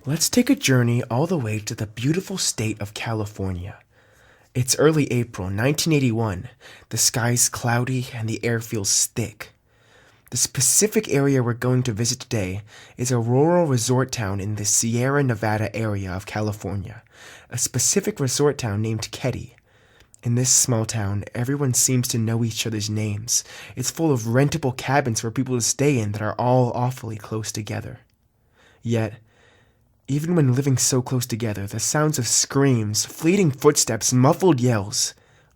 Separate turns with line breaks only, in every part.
Let's take a journey all the way to the beautiful state of California. It's early April 1981. The sky's cloudy and the air feels thick. The specific area we're going to visit today is a rural resort town in the Sierra Nevada area of California, a specific resort town named Keddie. In this small town, everyone seems to know each other's names. It's full of rentable cabins for people to stay in that are all awfully close together. Yet, even when living so close together, the sounds of screams, fleeting footsteps, muffled yells,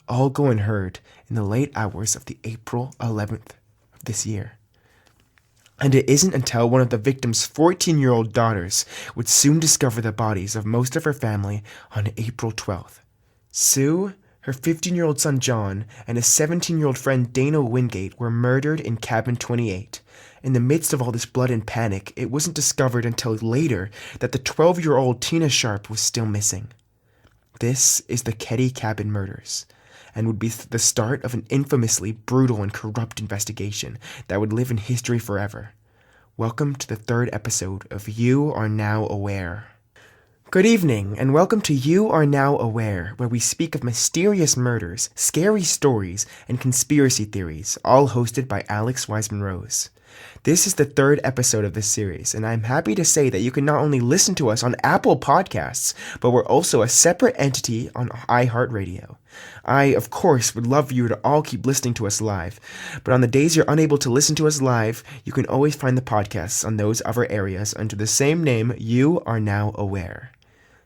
all go unheard in the late hours of the April 11th of this year. And it isn't until one of the victim's 14-year-old daughters would soon discover the bodies of most of her family on April 12th. Sue, her 15-year-old son John, and his 17-year-old friend Dana Wingate were murdered in Cabin 28. In the midst of all this blood and panic, it wasn't discovered until later that the 12-year-old Tina Sharp was still missing. This is the Keddie Cabin Murders, and would be the start of an infamously brutal and corrupt investigation that would live in history forever. Welcome to the third episode of You Are Now Aware. Good evening, and welcome to You Are Now Aware, where we speak of mysterious murders, scary stories, and conspiracy theories, all hosted by Alex Wiseman-Rose. This is the third episode of this series, and I'm happy to say that you can not only listen to us on Apple Podcasts, but we're also a separate entity on iHeartRadio. I, of course, would love for you to all keep listening to us live, but on the days you're unable to listen to us live, you can always find the podcasts on those other areas under the same name, You Are Now Aware.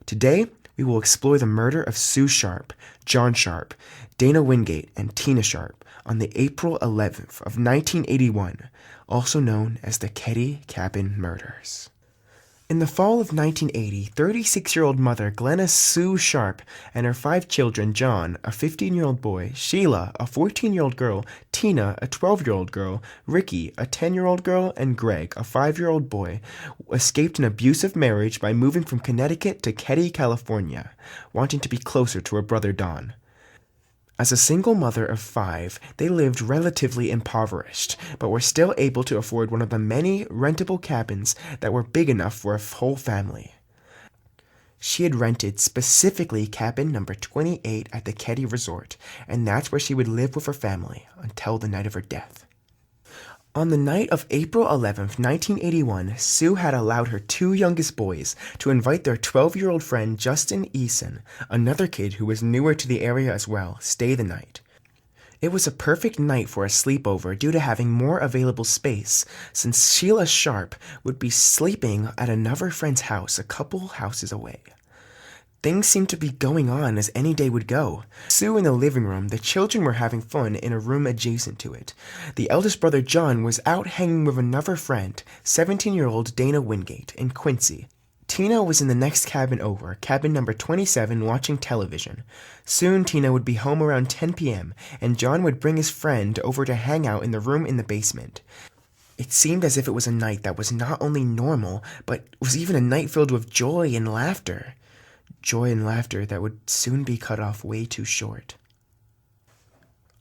Today, we will explore the murder of Sue Sharp, John Sharp, Dana Wingate, and Tina Sharp on the April 11th of 1981, also known as the Keddie Cabin Murders. In the fall of 1980, 36-year-old mother Glenna Sue Sharp and her 5 children, John, a 15-year-old boy, Sheila, a 14-year-old girl, Tina, a 12-year-old girl, Ricky, a 10-year-old girl, and Greg, a 5-year-old boy, escaped an abusive marriage by moving from Connecticut to Keddie, California, wanting to be closer to her brother Don. As a single mother of 5, they lived relatively impoverished, but were still able to afford one of the many rentable cabins that were big enough for a whole family. She had rented specifically cabin number 28 at the Keddie Resort, and that's where she would live with her family until the night of her death. On the night of April 11th, 1981, Sue had allowed her 2 youngest boys to invite their 12-year-old friend Justin Eason, another kid who was newer to the area as well, stay the night. It was a perfect night for a sleepover due to having more available space, since Sheila Sharp would be sleeping at another friend's house a couple houses away. Things seemed to be going on as any day would go. Sue in the living room, the children were having fun in a room adjacent to it. The eldest brother John was out hanging with another friend, 17-year-old Dana Wingate, in Quincy. Tina was in the next cabin over, cabin number 27, watching television. Soon Tina would be home around 10 p.m., and John would bring his friend over to hang out in the room in the basement. It seemed as if it was a night that was not only normal, but was even a night filled with joy and laughter. Joy and laughter that would soon be cut off way too short.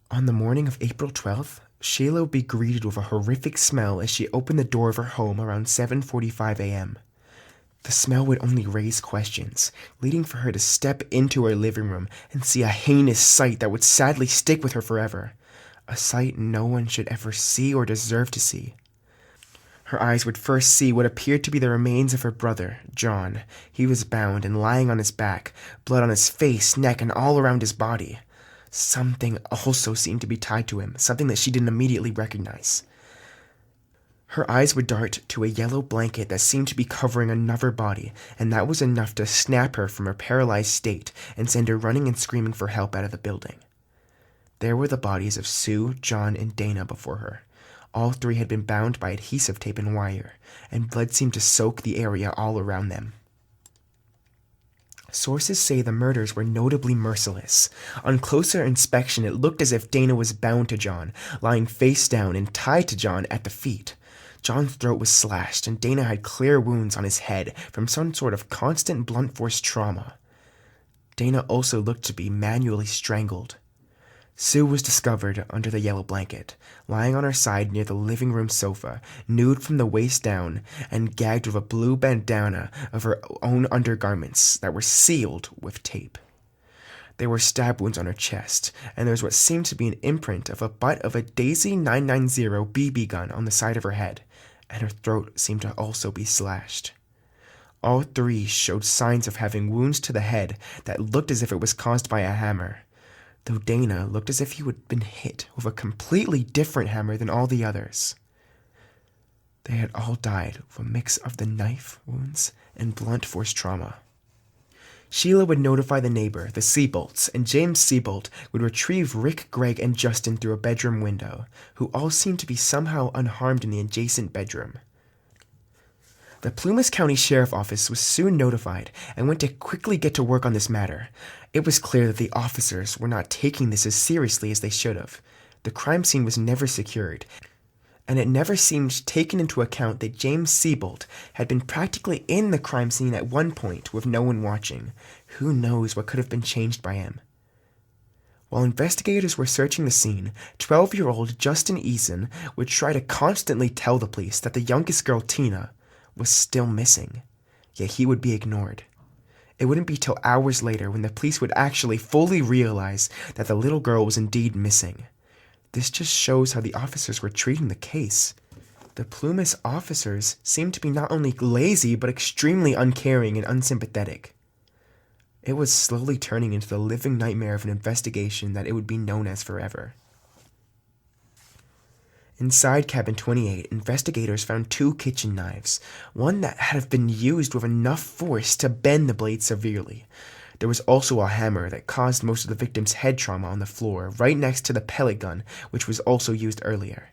On the morning of April 12th, Sheila would be greeted with a horrific smell as she opened the door of her home around 7:45 a.m. The smell would only raise questions, leading for her to step into her living room and see a heinous sight that would sadly stick with her forever. A sight no one should ever see or deserve to see. Her eyes would first see what appeared to be the remains of her brother, John. He was bound and lying on his back, blood on his face, neck, and all around his body. Something also seemed to be tied to him, something that she didn't immediately recognize. Her eyes would dart to a yellow blanket that seemed to be covering another body, and that was enough to snap her from her paralyzed state and send her running and screaming for help out of the building. There were the bodies of Sue, John, and Dana before her. All 3 had been bound by adhesive tape and wire, and blood seemed to soak the area all around them. Sources say the murders were notably merciless. On closer inspection, it looked as if Dana was bound to John, lying face down and tied to John at the feet. John's throat was slashed, and Dana had clear wounds on his head from some sort of constant blunt force trauma. Dana also looked to be manually strangled. Sue was discovered under the yellow blanket, lying on her side near the living room sofa, nude from the waist down, and gagged with a blue bandana of her own undergarments that were sealed with tape. There were stab wounds on her chest, and there was what seemed to be an imprint of a butt of a Daisy 990 BB gun on the side of her head, and her throat seemed to also be slashed. All three showed signs of having wounds to the head that looked as if it was caused by a hammer, though Dana looked as if he had been hit with a completely different hammer than all the others. They had all died with a mix of the knife wounds and blunt force trauma. Sheila would notify the neighbor, the Seabolts, and James Seabolt would retrieve Rick, Greg, and Justin through a bedroom window, who all seemed to be somehow unharmed in the adjacent bedroom. The Plumas County Sheriff Office was soon notified and went to quickly get to work on this matter. It was clear that the officers were not taking this as seriously as they should have. The crime scene was never secured, and it never seemed taken into account that James Seabolt had been practically in the crime scene at one point with no one watching. Who knows what could have been changed by him? While investigators were searching the scene, 12-year-old Justin Eason would try to constantly tell the police that the youngest girl, Tina, was still missing, yet he would be ignored. It wouldn't be till hours later when the police would actually fully realize that the little girl was indeed missing. This just shows how the officers were treating the case. The Plumas officers seemed to be not only lazy, but extremely uncaring and unsympathetic. It was slowly turning into the living nightmare of an investigation that it would be known as forever. Inside Cabin 28, investigators found 2 kitchen knives, one that had been used with enough force to bend the blade severely. There was also a hammer that caused most of the victim's head trauma on the floor, right next to the pellet gun, which was also used earlier.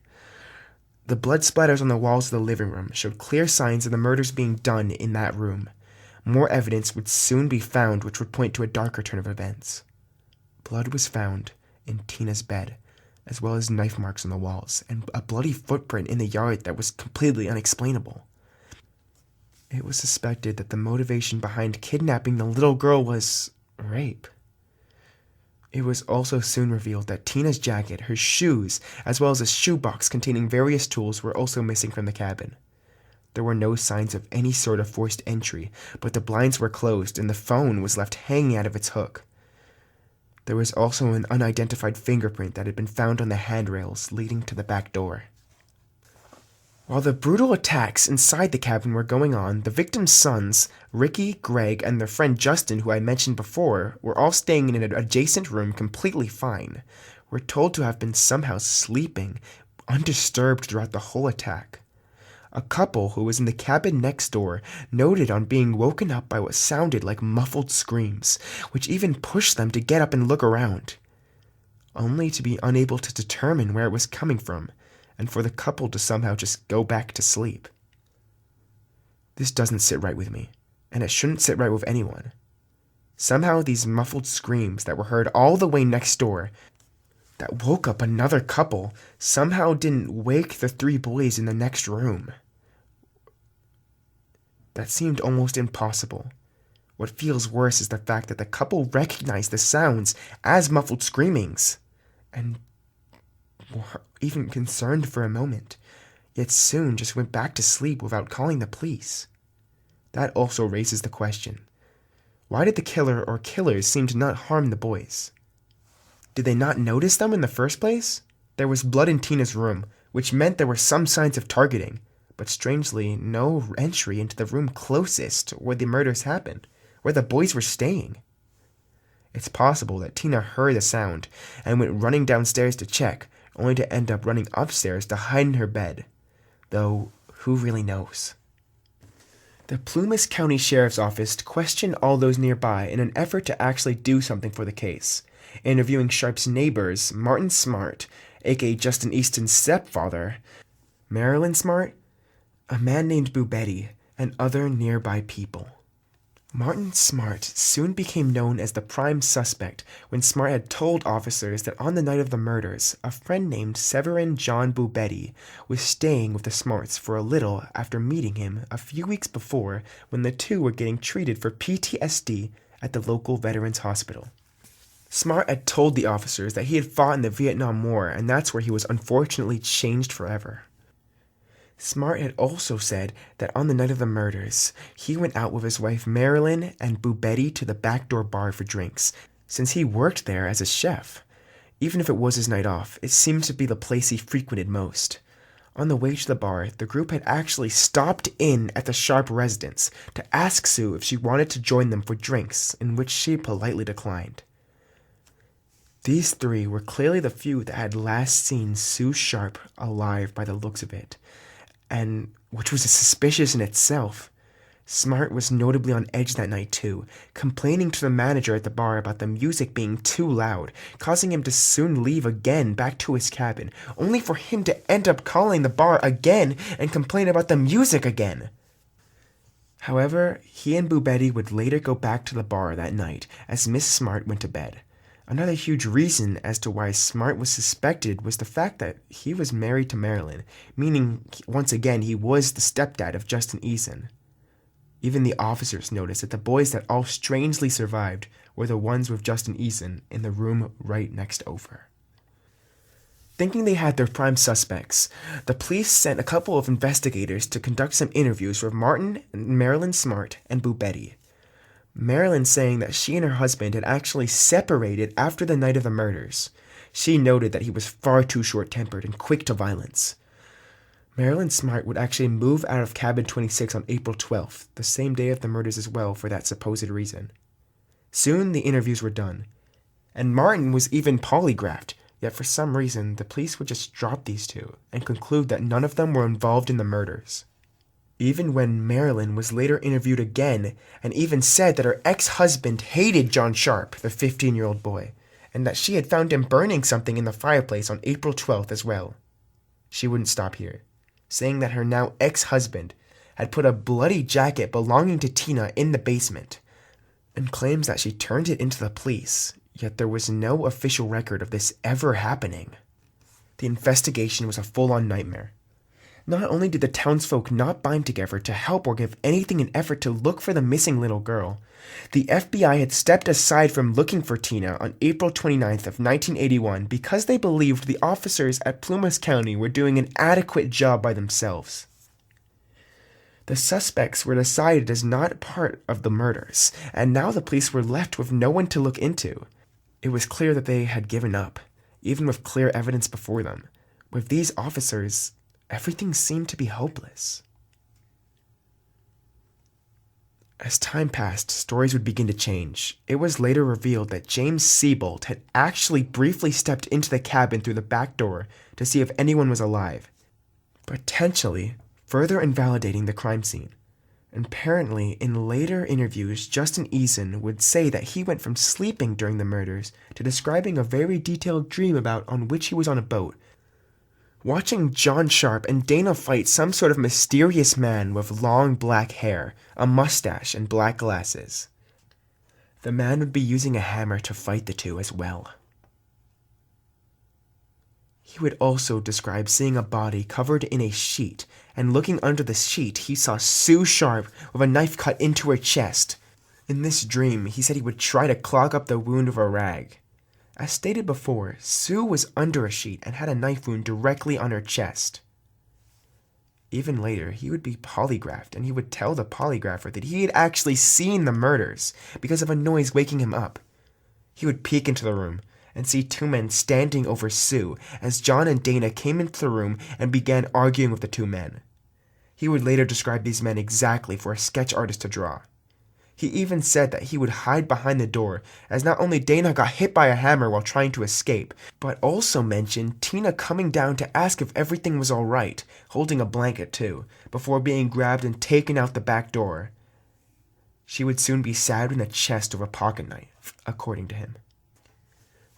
The blood splatters on the walls of the living room showed clear signs of the murders being done in that room. More evidence would soon be found which would point to a darker turn of events. Blood was found in Tina's bed, as well as knife marks on the walls, and a bloody footprint in the yard that was completely unexplainable. It was suspected that the motivation behind kidnapping the little girl was rape. It was also soon revealed that Tina's jacket, her shoes, as well as a shoebox containing various tools were also missing from the cabin. There were no signs of any sort of forced entry, but the blinds were closed and the phone was left hanging out of its hook. There was also an unidentified fingerprint that had been found on the handrails leading to the back door. While the brutal attacks inside the cabin were going on, the victims' sons, Ricky, Greg, and their friend Justin, who I mentioned before, were all staying in an adjacent room completely fine. Were told to have been somehow sleeping, undisturbed throughout the whole attack. A couple who was in the cabin next door noted on being woken up by what sounded like muffled screams, which even pushed them to get up and look around, only to be unable to determine where it was coming from, and for the couple to somehow just go back to sleep. This doesn't sit right with me, and it shouldn't sit right with anyone. Somehow these muffled screams that were heard all the way next door, that woke up another couple, somehow didn't wake the 3 boys in the next room. That seemed almost impossible. What feels worse is the fact that the couple recognized the sounds as muffled screamings, and were even concerned for a moment, yet soon just went back to sleep without calling the police. That also raises the question, why did the killer or killers seem to not harm the boys? Did they not notice them in the first place? There was blood in Tina's room, which meant there were some signs of targeting, but strangely no entry into the room closest where the murders happened, where the boys were staying. It's possible that Tina heard the sound and went running downstairs to check, only to end up running upstairs to hide in her bed. Though, who really knows? The Plumas County Sheriff's Office questioned all those nearby in an effort to actually do something for the case, interviewing Sharp's neighbors, Martin Smart, aka Justin Easton's stepfather, Marilyn Smart, a man named Bubetti, and other nearby people. Martin Smart soon became known as the prime suspect when Smart had told officers that on the night of the murders, a friend named Severin John Bubetti was staying with the Smarts for a little after meeting him a few weeks before when the two were getting treated for PTSD at the local Veterans Hospital. Smart had told the officers that he had fought in the Vietnam War, and that's where he was unfortunately changed forever. Smart had also said that on the night of the murders, he went out with his wife Marilyn and Betty to the backdoor bar for drinks, since he worked there as a chef. Even if it was his night off, it seemed to be the place he frequented most. On the way to the bar, the group had actually stopped in at the Sharp residence to ask Sue if she wanted to join them for drinks, in which she politely declined. These three were clearly the few that had last seen Sue Sharp alive by the looks of it, and which was suspicious in itself. Smart was notably on edge that night too, complaining to the manager at the bar about the music being too loud, causing him to soon leave again back to his cabin, only for him to end up calling the bar again and complain about the music again. However, he and Betty would later go back to the bar that night as Miss Smart went to bed. Another huge reason as to why Smart was suspected was the fact that he was married to Marilyn, meaning, once again, he was the stepdad of Justin Eason. Even the officers noticed that the boys that all strangely survived were the ones with Justin Eason in the room right next over. Thinking they had their prime suspects, the police sent a couple of investigators to conduct some interviews with Martin, Marilyn Smart, and Betty. Marilyn saying that she and her husband had actually separated after the night of the murders. She noted that he was far too short-tempered and quick to violence. Marilyn Smart would actually move out of Cabin 26 on April 12th, the same day of the murders as well, for that supposed reason. Soon the interviews were done, and Martin was even polygraphed, yet for some reason the police would just drop these two and conclude that none of them were involved in the murders. Even when Marilyn was later interviewed again and even said that her ex-husband hated John Sharp, the 15-year-old boy, and that she had found him burning something in the fireplace on April 12th as well. She wouldn't stop here, saying that her now ex-husband had put a bloody jacket belonging to Tina in the basement, and claims that she turned it into the police, yet there was no official record of this ever happening. The investigation was a full-on nightmare. Not only did the townsfolk not bind together to help or give anything in effort to look for the missing little girl, the FBI had stepped aside from looking for Tina on April 29th of 1981 because they believed the officers at Plumas County were doing an adequate job by themselves. The suspects were decided as not part of the murders, and now the police were left with no one to look into. It was clear that they had given up, even with clear evidence before them. With these officers, everything seemed to be hopeless. As time passed, stories would begin to change. It was later revealed that James Seabolt had actually briefly stepped into the cabin through the back door to see if anyone was alive, potentially further invalidating the crime scene. Apparently, in later interviews, Justin Eason would say that he went from sleeping during the murders to describing a very detailed dream about on which he was on a boat, watching John Sharp and Dana fight some sort of mysterious man with long black hair, a mustache, and black glasses. The man would be using a hammer to fight the two as well. He would also describe seeing a body covered in a sheet, and looking under the sheet, he saw Sue Sharp with a knife cut into her chest. In this dream, he said he would try to clog up the wound with a rag. As stated before, Sue was under a sheet and had a knife wound directly on her chest. Even later, he would be polygraphed, and he would tell the polygrapher that he had actually seen the murders because of a noise waking him up. He would peek into the room and see two men standing over Sue as John and Dana came into the room and began arguing with the two men. He would later describe these men exactly for a sketch artist to draw. He even said that he would hide behind the door, as not only Dana got hit by a hammer while trying to escape, but also mentioned Tina coming down to ask if everything was alright, holding a blanket too, before being grabbed and taken out the back door. She would soon be stabbed in the chest with a pocket knife, according to him.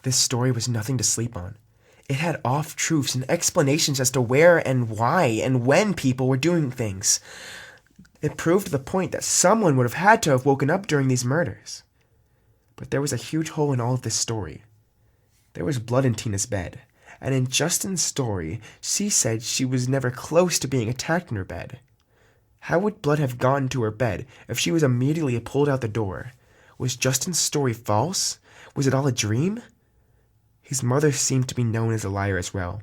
This story was nothing to sleep on. It had off-truths and explanations as to where and why and when people were doing things. It proved the point that someone would have had to have woken up during these murders. But there was a huge hole in all of this story. There was blood in Tina's bed, and in Justin's story, she said she was never close to being attacked in her bed. How would blood have gotten to her bed if she was immediately pulled out the door? Was Justin's story false? Was it all a dream? His mother seemed to be known as a liar as well.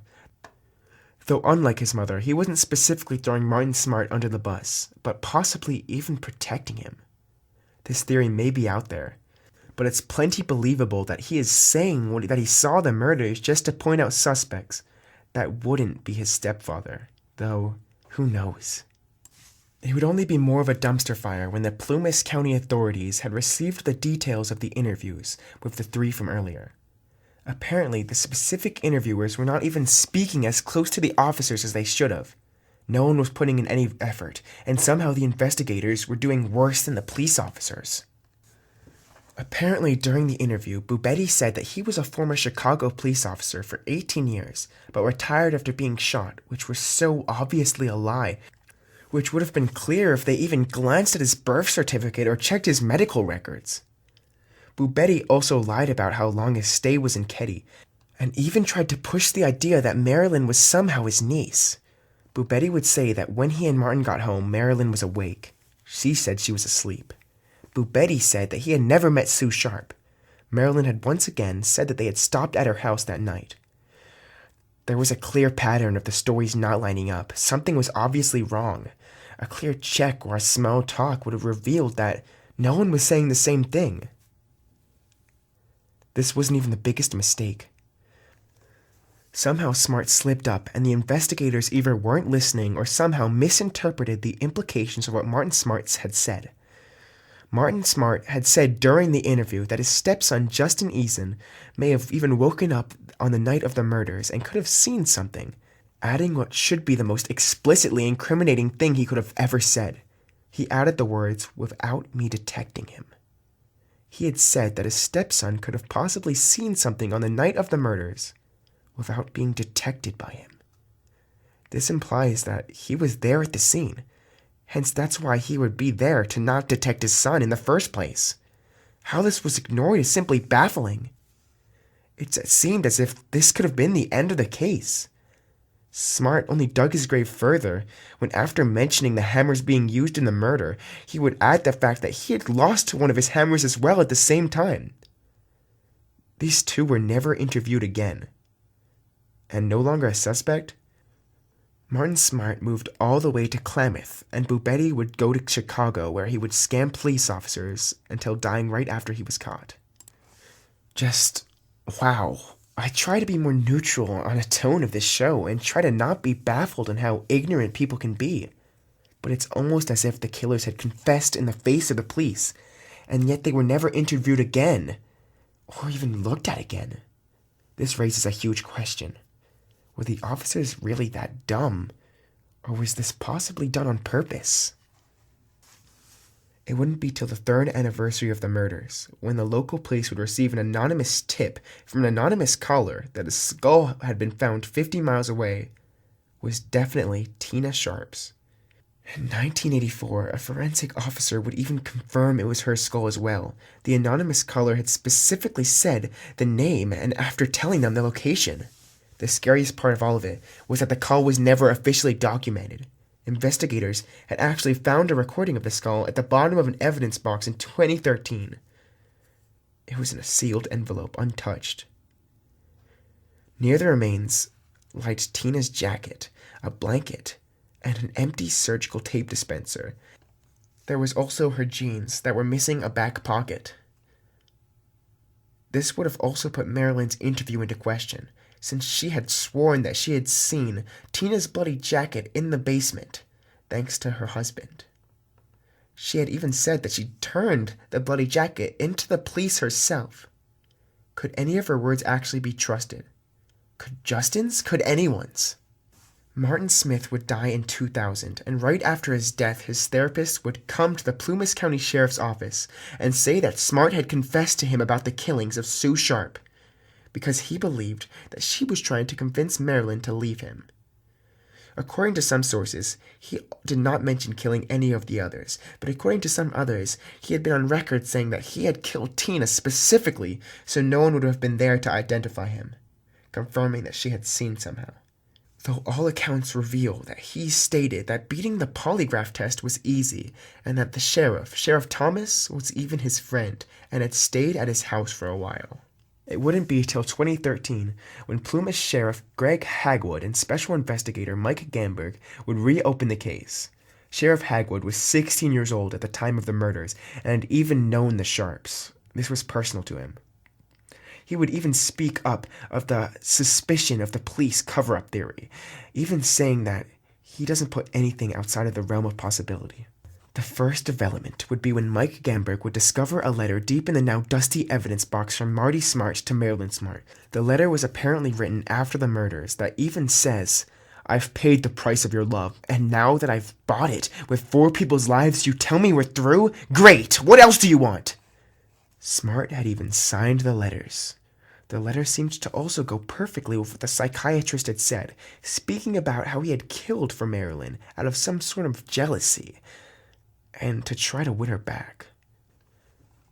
Though unlike his mother, he wasn't specifically throwing Martin Smart under the bus, but possibly even protecting him. This theory may be out there, but it's plenty believable that he is saying that he saw the murders just to point out suspects that wouldn't be his stepfather, though who knows. It would only be more of a dumpster fire when the Plumas County authorities had received the details of the interviews with the three from earlier. Apparently, the specific interviewers were not even speaking as close to the officers as they should have. No one was putting in any effort, and somehow the investigators were doing worse than the police officers. Apparently, during the interview, Bubetti said that he was a former Chicago police officer for 18 years, but retired after being shot, which was so obviously a lie, which would have been clear if they even glanced at his birth certificate or checked his medical records. Bubetti also lied about how long his stay was in Keddie, and even tried to push the idea that Marilyn was somehow his niece. Bubetti would say that when he and Martin got home, Marilyn was awake. She said she was asleep. Bubetti said that he had never met Sue Sharp. Marilyn had once again said that they had stopped at her house that night. There was a clear pattern of the stories not lining up. Something was obviously wrong. A clear check or a small talk would have revealed that no one was saying the same thing. This wasn't even the biggest mistake. Somehow Smart slipped up, and the investigators either weren't listening or somehow misinterpreted the implications of what Martin Smart had said. Martin Smart had said during the interview that his stepson, Justin Eason, may have even woken up on the night of the murders and could have seen something, adding what should be the most explicitly incriminating thing he could have ever said. He added the words, "without me detecting him." He had said that his stepson could have possibly seen something on the night of the murders without being detected by him. This implies that he was there at the scene. Hence, that's why he would be there to not detect his son in the first place. How this was ignored is simply baffling. It seemed as if this could have been the end of the case. Smart only dug his grave further when, after mentioning the hammers being used in the murder, he would add the fact that he had lost one of his hammers as well at the same time. These two were never interviewed again. And no longer a suspect, Martin Smart moved all the way to Klamath, and Bubetti would go to Chicago, where he would scam police officers until dying right after he was caught. Just, wow. I try to be more neutral on a tone of this show and try to not be baffled in how ignorant people can be. But it's almost as if the killers had confessed in the face of the police, and yet they were never interviewed again, or even looked at again. This raises a huge question. Were the officers really that dumb, or was this possibly done on purpose? It wouldn't be till the 3rd anniversary of the murders when the local police would receive an anonymous tip from an anonymous caller that a skull had been found 50 miles away was definitely Tina Sharp's. In 1984, a forensic officer would even confirm it was her skull as well. The anonymous caller had specifically said the name and after telling them the location. The scariest part of all of it was that the call was never officially documented. Investigators had actually found a recording of the skull at the bottom of an evidence box in 2013. It was in a sealed envelope, untouched. Near the remains lied Tina's jacket, a blanket, and an empty surgical tape dispenser. There was also her jeans that were missing a back pocket. This would have also put Marilyn's interview into question, since she had sworn that she had seen Tina's bloody jacket in the basement, thanks to her husband. She had even said that she turned the bloody jacket into the police herself. Could any of her words actually be trusted? Could Justin's? Could anyone's? Martin Smith would die in 2000, and right after his death, his therapist would come to the Plumas County Sheriff's Office and say that Smart had confessed to him about the killings of Sue Sharp, because he believed that she was trying to convince Marilyn to leave him. According to some sources, he did not mention killing any of the others, but according to some others, he had been on record saying that he had killed Tina specifically so no one would have been there to identify him, confirming that she had seen somehow. though all accounts reveal that he stated that beating the polygraph test was easy, and that the Sheriff Thomas, was even his friend and had stayed at his house for a while. It wouldn't be till 2013 when Plumas Sheriff Greg Hagwood and Special Investigator Mike Gamberg would reopen the case. Sheriff Hagwood was 16 years old at the time of the murders and had even known the Sharps. This was personal to him. He would even speak up of the suspicion of the police cover-up theory, even saying that he doesn't put anything outside of the realm of possibility. The first development would be when Mike Gamberg would discover a letter deep in the now dusty evidence box from Marty Smart to Marilyn Smart. The letter was apparently written after the murders that even says, "I've paid the price of your love, and now that I've bought it with 4 people's lives, you tell me we're through? Great! What else do you want?" Smart had even signed the letters. The letter seemed to also go perfectly with what the psychiatrist had said, speaking about how he had killed for Marilyn out of some sort of jealousy, and to try to win her back.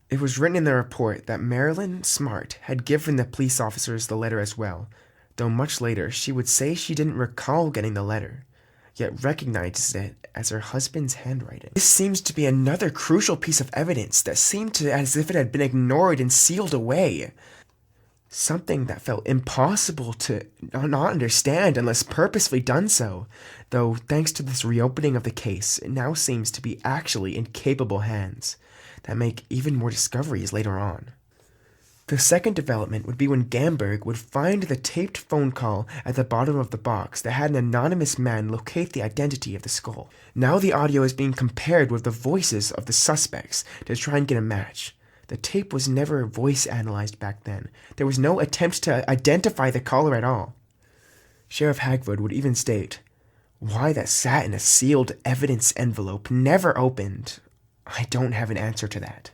It was written in the report that Marilyn Smart had given the police officers the letter as well, though much later she would say she didn't recall getting the letter, yet recognized it as her husband's handwriting. This seems to be another crucial piece of evidence that seemed to as if it had been ignored and sealed away. Something that felt impossible to not understand unless purposefully done so, though thanks to this reopening of the case, it now seems to be actually in capable hands that make even more discoveries later on. The second development would be when Gamberg would find the taped phone call at the bottom of the box that had an anonymous man locate the identity of the skull. Now the audio is being compared with the voices of the suspects to try and get a match. The tape was never voice analyzed back then. There was no attempt to identify the caller at all. Sheriff Hagwood would even state, "Why that sat in a sealed evidence envelope never opened, I don't have an answer to that."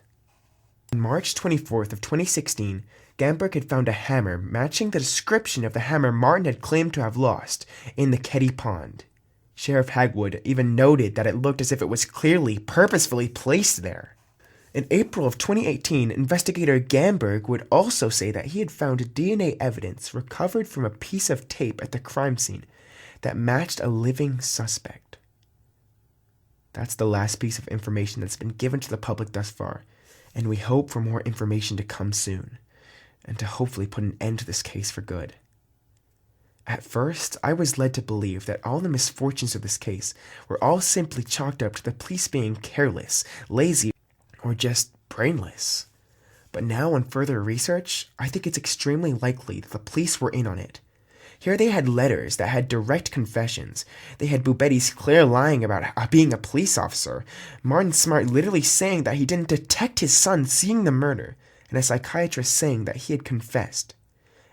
On March 24th of 2016, Gamberg had found a hammer matching the description of the hammer Martin had claimed to have lost in the Keddie Pond. Sheriff Hagwood even noted that it looked as if it was clearly, purposefully placed there. In April of 2018, investigator Gamberg would also say that he had found DNA evidence recovered from a piece of tape at the crime scene that matched a living suspect. That's the last piece of information that's been given to the public thus far, and we hope for more information to come soon, and to hopefully put an end to this case for good. At first, I was led to believe that all the misfortunes of this case were all simply chalked up to the police being careless, lazy, or just brainless. But now, on further research, I think it's extremely likely that the police were in on it. Here they had letters that had direct confessions. They had Bubetti's clear lying about being a police officer, Martin Smart literally saying that he didn't detect his son seeing the murder, and a psychiatrist saying that he had confessed.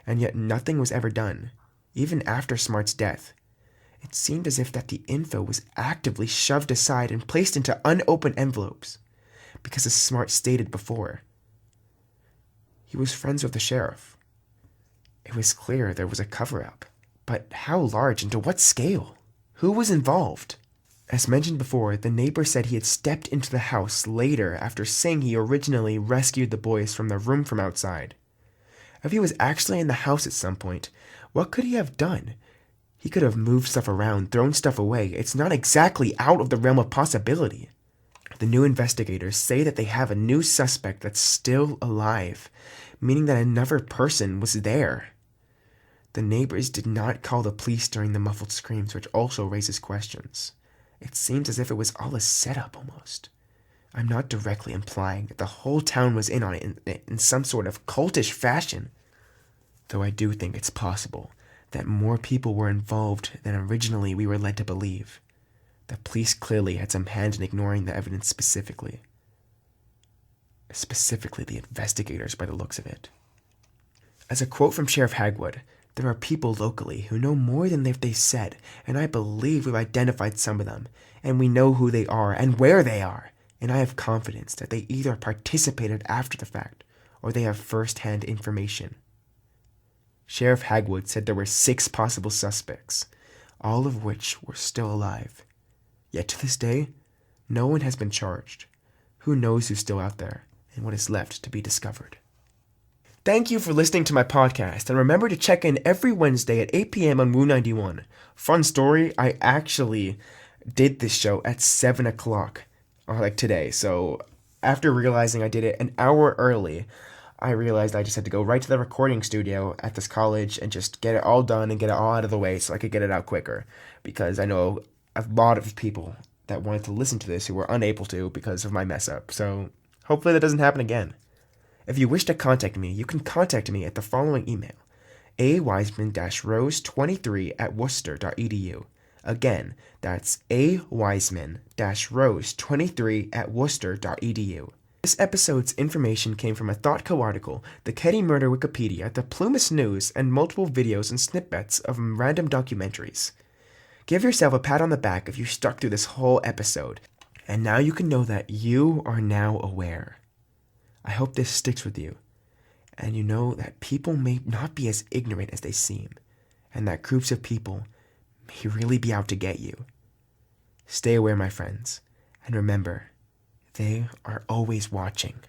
And yet nothing was ever done, even after Smart's death. It seemed as if that the info was actively shoved aside and placed into unopened envelopes. Because as Smart stated before, he was friends with the sheriff. It was clear there was a cover-up, but how large and to what scale? Who was involved? As mentioned before, the neighbor said he had stepped into the house later after saying he originally rescued the boys from the room from outside. If he was actually in the house at some point, what could he have done? He could have moved stuff around, thrown stuff away. It's not exactly out of the realm of possibility. The new investigators say that they have a new suspect that's still alive, meaning that another person was there. The neighbors did not call the police during the muffled screams, which also raises questions. It seems as if it was all a setup almost. I'm not directly implying that the whole town was in on it in some sort of cultish fashion, though I do think it's possible that more people were involved than originally we were led to believe. The police clearly had some hand in ignoring the evidence specifically. Specifically the investigators by the looks of it. As a quote from Sheriff Hagwood, "There are people locally who know more than they said, and I believe we've identified some of them, and we know who they are and where they are, and I have confidence that they either participated after the fact, or they have first-hand information." Sheriff Hagwood said there were 6 possible suspects, all of which were still alive. Yet to this day, no one has been charged. Who knows who's still out there, and what is left to be discovered. Thank you for listening to my podcast, and remember to check in every Wednesday at 8 p.m. on Wu 91. Fun story, I actually did this show at 7 o'clock, like today. So after realizing I did it an hour early, I realized I just had to go right to the recording studio at this college and just get it all done and get it all out of the way so I could get it out quicker. Because I know a lot of people that wanted to listen to this who were unable to because of my mess up. So hopefully that doesn't happen again. If you wish to contact me, you can contact me at the following email: awiseman-rose23@worcester.edu. Again, that's awiseman-rose23@worcester.edu. This episode's information came from a ThoughtCo article, the Keddie Murder Wikipedia, the Plumas News, and multiple videos and snippets of random documentaries. Give yourself a pat on the back if you stuck through this whole episode, and now you can know that you are now aware. I hope this sticks with you, and you know that people may not be as ignorant as they seem, and that groups of people may really be out to get you. Stay aware, my friends, and remember, they are always watching.